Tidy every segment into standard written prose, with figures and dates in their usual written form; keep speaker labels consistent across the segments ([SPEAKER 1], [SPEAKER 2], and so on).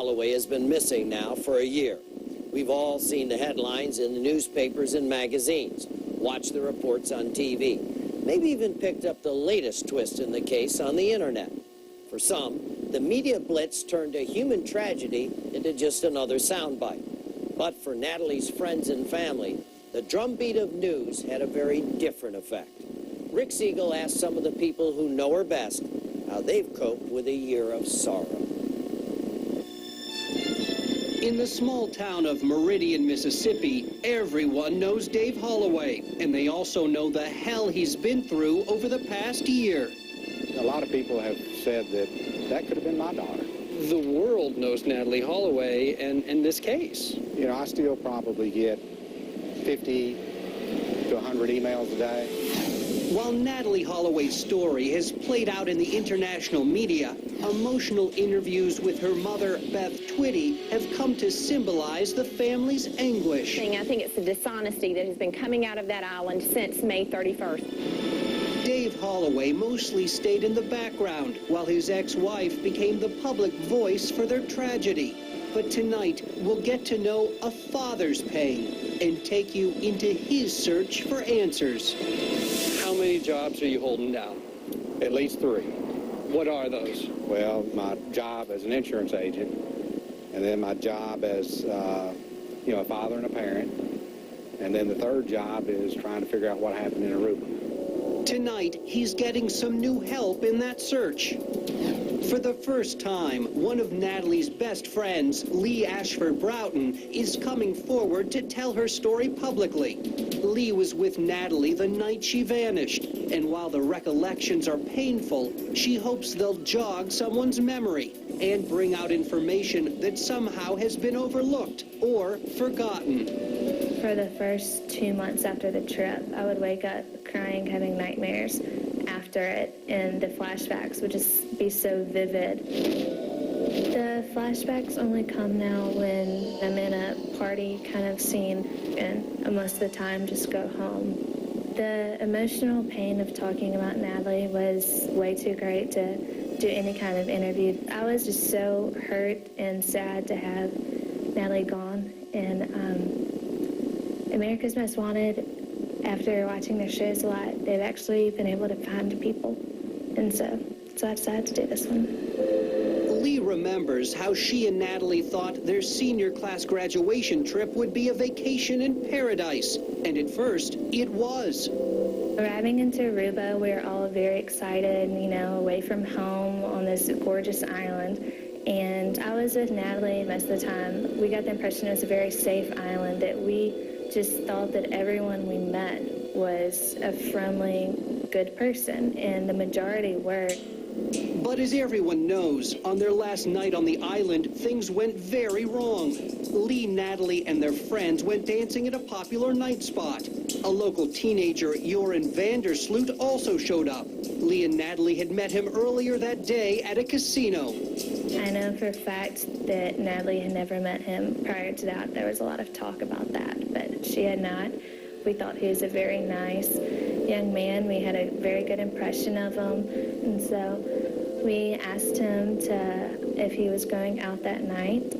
[SPEAKER 1] Holloway has been missing now for a year. We've all seen the headlines in the newspapers and magazines, watched the reports on TV, maybe even picked up the latest twist in the case on the internet. For some, the media blitz turned a human tragedy into just another soundbite. But for Natalee's friends and family, the drumbeat of news had a very different effect. Rick Siegel asked some of the people who know her best how they've coped with a year of sorrow.
[SPEAKER 2] In the small town of Meridian, Mississippi, everyone knows Dave Holloway, and they also know the hell he's been through over the past year.
[SPEAKER 3] A lot of people have said that could have been my daughter.
[SPEAKER 2] The world knows Natalee Holloway and this case.
[SPEAKER 3] You know, I still probably get 50 to 100 emails a day.
[SPEAKER 2] While Natalee Holloway's story has played out in the international media, emotional interviews with her mother, Beth Twitty, have come to symbolize the family's anguish.
[SPEAKER 4] I think it's the dishonesty that has been coming out of that island since May 31st.
[SPEAKER 2] Dave Holloway mostly stayed in the background, while his ex-wife became the public voice for their tragedy. But tonight, we'll get to know a father's pain and take you into his search for answers. How many jobs are you holding down?
[SPEAKER 3] At least 3.
[SPEAKER 2] What are those?
[SPEAKER 3] Well, my job as an insurance agent, and then my job as, a father and a parent, and then the third job is trying to figure out what happened in Aruba.
[SPEAKER 2] Tonight, he's getting some new help in that search. For the first time, one of Natalee's best friends, Lee Ashford Broughton, is coming forward to tell her story publicly. Lee was with Natalee the night she vanished, and while the recollections are painful, she hopes they'll jog someone's memory and bring out information that somehow has been overlooked or forgotten.
[SPEAKER 5] For the first 2 months after the trip, I would wake up crying, having nightmares after it, and the flashbacks would just be so vivid. The flashbacks only come now when I'm in a party kind of scene, and most of the time just go home. The emotional pain of talking about Natalee was way too great to do any kind of interview. I was just so hurt and sad to have Natalee gone, and America's Most Wanted, after watching their shows a lot, they've actually been able to find people, and so I decided to do this one.
[SPEAKER 2] Lee remembers how she and Natalee thought their senior class graduation trip would be a vacation in paradise, and at first, it was.
[SPEAKER 5] Arriving into Aruba, we were all very excited, away from home on this gorgeous island, and I was with Natalee most of the time. We got the impression it was a very safe island, that we just thought that everyone we met was a friendly, good person, and the majority were.
[SPEAKER 2] But as everyone knows, on their last night on the island, things went very wrong. Lee, Natalee, and their friends went dancing at a popular night spot. A local teenager, Joran Vandersloot, also showed up. Lee and Natalee had met him earlier that day at a casino.
[SPEAKER 5] I know for a fact that Natalee had never met him. Prior to that, there was a lot of talk about that, but she had not. We thought he was a very nice young man. We had a very good impression of him, and so we asked him if he was going out that night.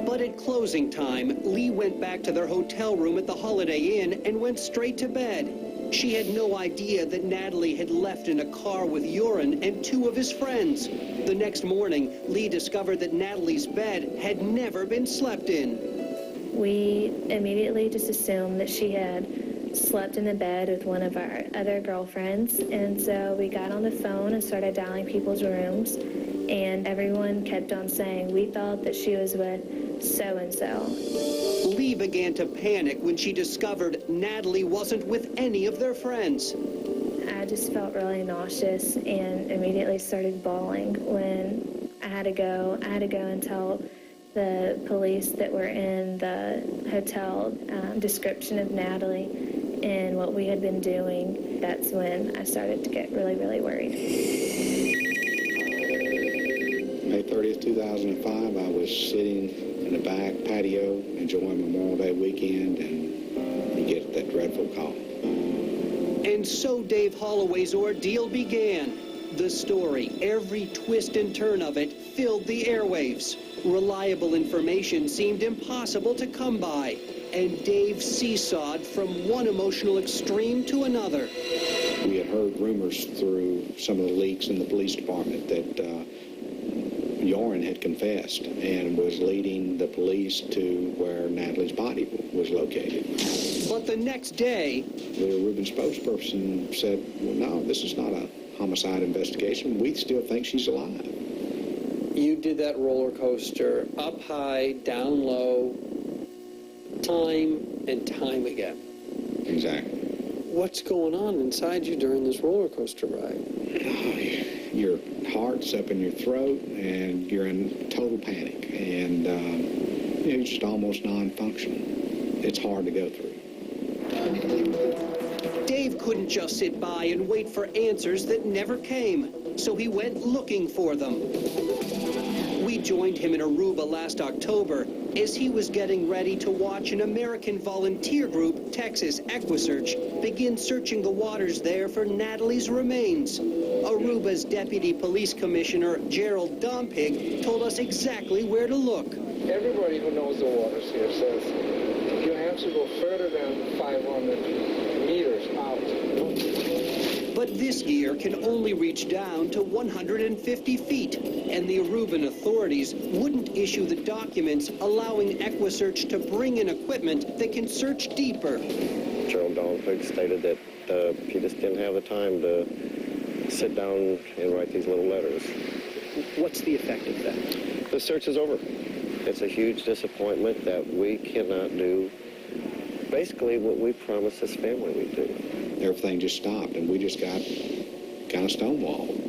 [SPEAKER 2] But at closing time, Lee went back to their hotel room at the Holiday Inn and went straight to bed. She had no idea that Natalee had left in a car with Joran and 2 of his friends. The next morning, Lee discovered that Natalee's bed had never been slept in.
[SPEAKER 5] We immediately just assumed that she had slept in the bed with one of our other girlfriends, and so we got on the phone and started dialing people's rooms, and everyone kept on saying, we thought that she was with so-and-so.
[SPEAKER 2] Lee began to panic when she discovered Natalee wasn't with any of their friends.
[SPEAKER 5] I just felt really nauseous and immediately started bawling when I had to go and tell the police that were in the hotel description of Natalee and what we had been doing. That's when I started to get really, really worried.
[SPEAKER 3] May 30th, 2005, I was sitting in the back patio enjoying Memorial Day weekend, and you get that dreadful call.
[SPEAKER 2] And so Dave Holloway's ordeal began. The story, every twist and turn of it, filled the airwaves. Reliable information seemed impossible to come by, and Dave seesawed from one emotional extreme to another.
[SPEAKER 6] We had heard rumors through some of the leaks in the police department that Yoren had confessed and was leading the police to where Natalee's body was located.
[SPEAKER 2] But the next day,
[SPEAKER 6] The Reuben spokesperson said, well, no, this is not a homicide investigation. We still think she's alive.
[SPEAKER 7] You did that roller coaster up high, down low, time and time again.
[SPEAKER 6] Exactly.
[SPEAKER 7] What's going on inside you during this roller coaster ride?
[SPEAKER 6] Your heart's up in your throat, and you're in total panic, and you're just almost non-functional. It's hard to go through.
[SPEAKER 2] Dave couldn't just sit by and wait for answers that never came, so he went looking for them. We joined him in Aruba last October as he was getting ready to watch an American volunteer group, Texas Equisearch, begin searching the waters there for Natalee's remains. Aruba's Deputy Police Commissioner, Gerald Dompig, told us exactly where to look.
[SPEAKER 8] Everybody who knows the waters here says you have to go further than 500 meters out.
[SPEAKER 2] But this gear can only reach down to 150 feet, and the Aruban authorities wouldn't issue the documents allowing Equisearch to bring in equipment that can search deeper.
[SPEAKER 9] Gerald Dompig stated that he just didn't have the time to sit down and write these little letters.
[SPEAKER 2] What's the effect of that?
[SPEAKER 9] The search is over. It's a huge disappointment that we cannot do basically what we promised this family we'd do.
[SPEAKER 6] Everything just stopped, and we just got kind of stonewalled.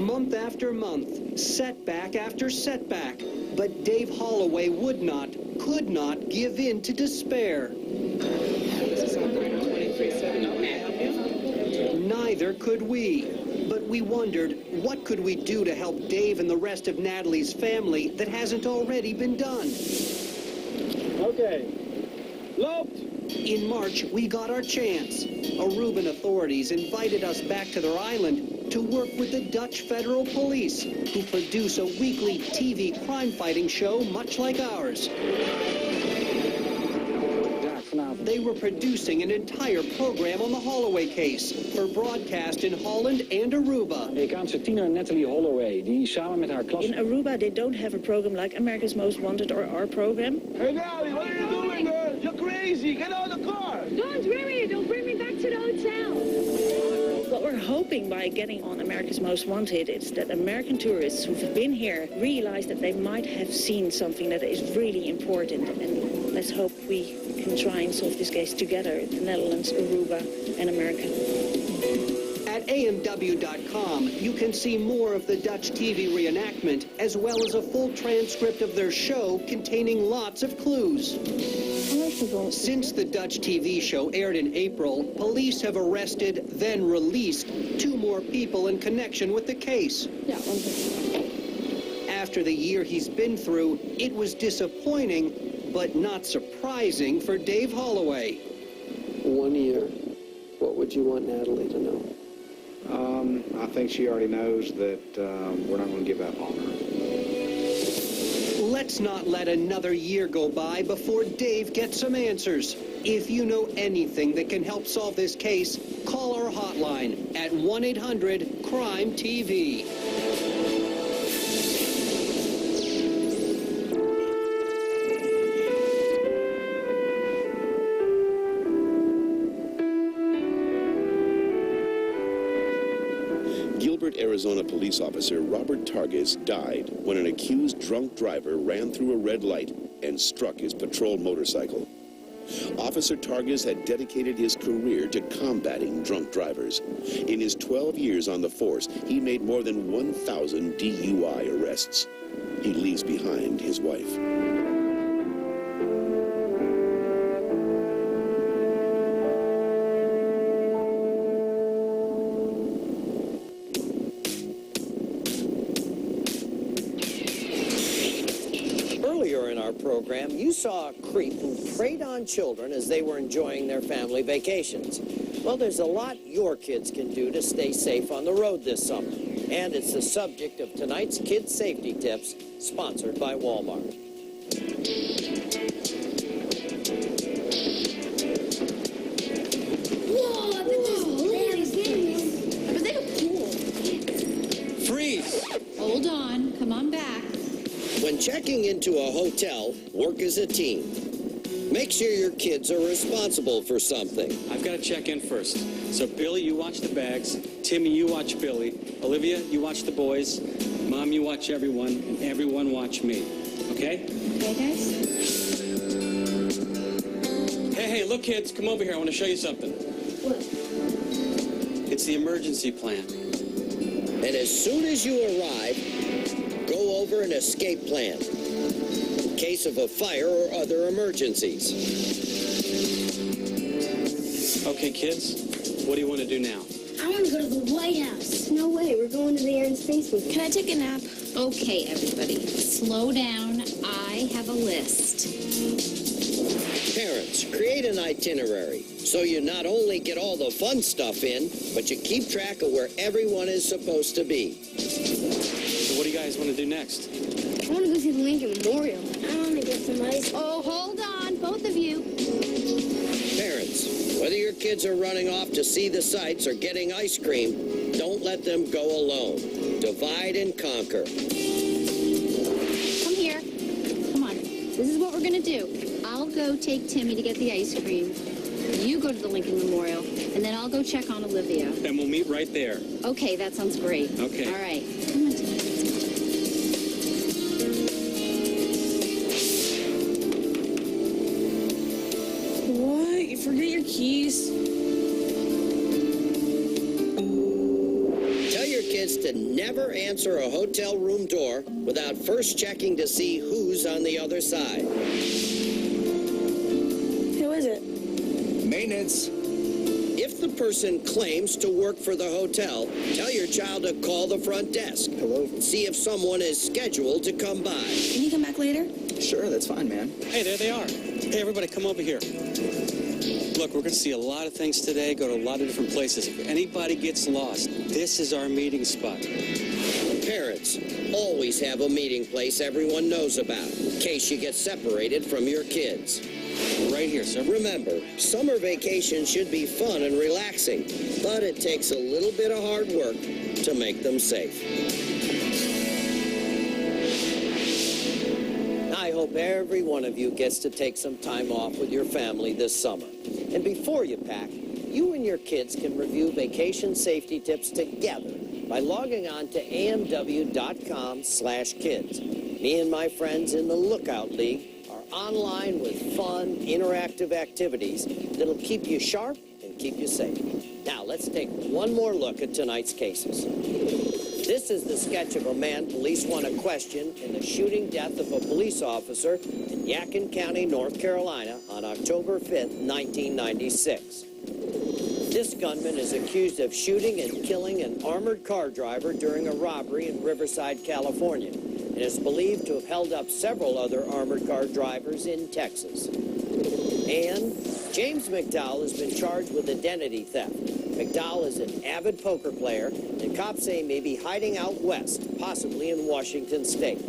[SPEAKER 2] Month after month, setback after setback, but Dave Holloway would not, could not give in to despair. Neither could we. But we wondered, what could we do to help Dave and the rest of Natalee's family that hasn't already been done?
[SPEAKER 8] Okay. Loped.
[SPEAKER 2] In March, we got our chance. Aruban authorities invited us back to their island to work with the Dutch Federal Police, who produce a weekly TV crime-fighting show much like ours. They were producing an entire program on the Holloway case for broadcast in Holland and Aruba.
[SPEAKER 10] Amerikaanse tiener Natalee Holloway, die samen met haar klas...
[SPEAKER 11] In Aruba, they don't have a program like America's Most Wanted or our program.
[SPEAKER 8] Hey, Natalie, what are you doing, girl? You're crazy. Get out of the car.
[SPEAKER 4] Don't worry, don't bring me back to the hotel.
[SPEAKER 11] What we're hoping by getting on America's Most Wanted is that American tourists who've been here realize that they might have seen something that is really important. And let's hope we can try and solve this case together, the Netherlands, Aruba, and America.
[SPEAKER 2] At AMW.com, you can see more of the Dutch TV reenactment, as well as a full transcript of their show containing lots of clues. Since the Dutch TV show aired in April, police have arrested, then released, 2 more people in connection with the case. After the year he's been through, it was disappointing, but not surprising for Dave Holloway.
[SPEAKER 7] 1 year. What would you want Natalee to know?
[SPEAKER 3] I think she already knows that we're not going to give up on her.
[SPEAKER 2] Let's not let another year go by before Dave gets some answers. If you know anything that can help solve this case, call our hotline at 1-800-CRIME-TV.
[SPEAKER 12] Arizona police officer Robert Targis died when an accused drunk driver ran through a red light and struck his patrol motorcycle. Officer Targis had dedicated his career to combating drunk drivers. In his 12 years on the force, he made more than 1,000 DUI arrests. He leaves behind his wife.
[SPEAKER 1] Program, you saw a creep who preyed on children as they were enjoying their family vacations. Well, there's a lot your kids can do to stay safe on the road this summer. And it's the subject of tonight's Kids Safety Tips, sponsored by Walmart.
[SPEAKER 13] Whoa, I bet they have a pool.
[SPEAKER 1] Freeze!
[SPEAKER 13] Hold on, come on back.
[SPEAKER 1] When checking into a hotel, work as a team. Make sure your kids are responsible for something.
[SPEAKER 14] I've got to check in first. So, Billy, you watch the bags. Timmy, you watch Billy. Olivia, you watch the boys. Mom, you watch everyone. And everyone watch me. Okay?
[SPEAKER 13] Okay, guys?
[SPEAKER 14] Hey, look, kids. Come over here. I want to show you something.
[SPEAKER 13] What?
[SPEAKER 14] It's the emergency plan.
[SPEAKER 1] And as soon as you arrive, go over an escape plan in case of a fire or other emergencies.
[SPEAKER 14] Okay, kids, what do you want to do now?
[SPEAKER 13] I want to go to the White House. No way, we're going to the Air and Space Museum.
[SPEAKER 5] Can I take a nap?
[SPEAKER 13] Okay, everybody, slow down. I have a list.
[SPEAKER 1] Parents, create an itinerary so you not only get all the fun stuff in, but you keep track of where everyone is supposed to be.
[SPEAKER 14] So what do you guys want to do next?
[SPEAKER 13] I want to go see the Lincoln Memorial. I want to get some ice. Oh, hold on, both of you.
[SPEAKER 1] Parents, whether your kids are running off to see the sights or getting ice cream, don't let them go alone. Divide and conquer.
[SPEAKER 13] Come here. Come on. This is what we're going to do. I'll go take Timmy to get the ice cream. You go to the Lincoln Memorial, and then I'll go check on Olivia.
[SPEAKER 14] And we'll meet right there.
[SPEAKER 13] Okay, that sounds great.
[SPEAKER 14] Okay.
[SPEAKER 13] All right. Come on, Timmy.
[SPEAKER 11] What? You forget your keys?
[SPEAKER 1] Tell your kids to never answer a hotel room door without first checking to see who's on the other side.
[SPEAKER 5] Who is it?
[SPEAKER 15] Maintenance.
[SPEAKER 1] If the person claims to work for the hotel, tell your child to call the front desk.
[SPEAKER 15] Hello.
[SPEAKER 1] See if someone is scheduled to come by.
[SPEAKER 5] Can you come back later?
[SPEAKER 15] Sure, that's fine, man.
[SPEAKER 14] Hey, there they are. Hey, everybody, come over here. Look, we're going to see a lot of things today, go to a lot of different places. If anybody gets lost, this is our meeting spot.
[SPEAKER 1] Parents, always have a meeting place everyone knows about in case you get separated from your kids.
[SPEAKER 14] Right here, sir.
[SPEAKER 1] Remember, summer vacation should be fun and relaxing, but it takes a little bit of hard work to make them safe. I hope every one of you gets to take some time off with your family this summer. And before you pack, you and your kids can review vacation safety tips together by logging on to amw.com/kids. Me and my friends in the Lookout League are online with fun, interactive activities that'll keep you sharp and keep you safe. Now, let's take one more look at tonight's cases. This is the sketch of a man police want to question in the shooting death of a police officer in Yadkin County, North Carolina on October 5th, 1996. This gunman is accused of shooting and killing an armored car driver during a robbery in Riverside, California, and is believed to have held up several other armored car drivers in Texas. And James McDowell has been charged with identity theft. McDowell is an avid poker player, and cops say he may be hiding out west, possibly in Washington State.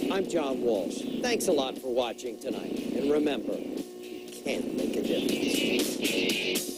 [SPEAKER 1] I'm John Walsh. Thanks a lot for watching tonight. And remember, you can make a difference.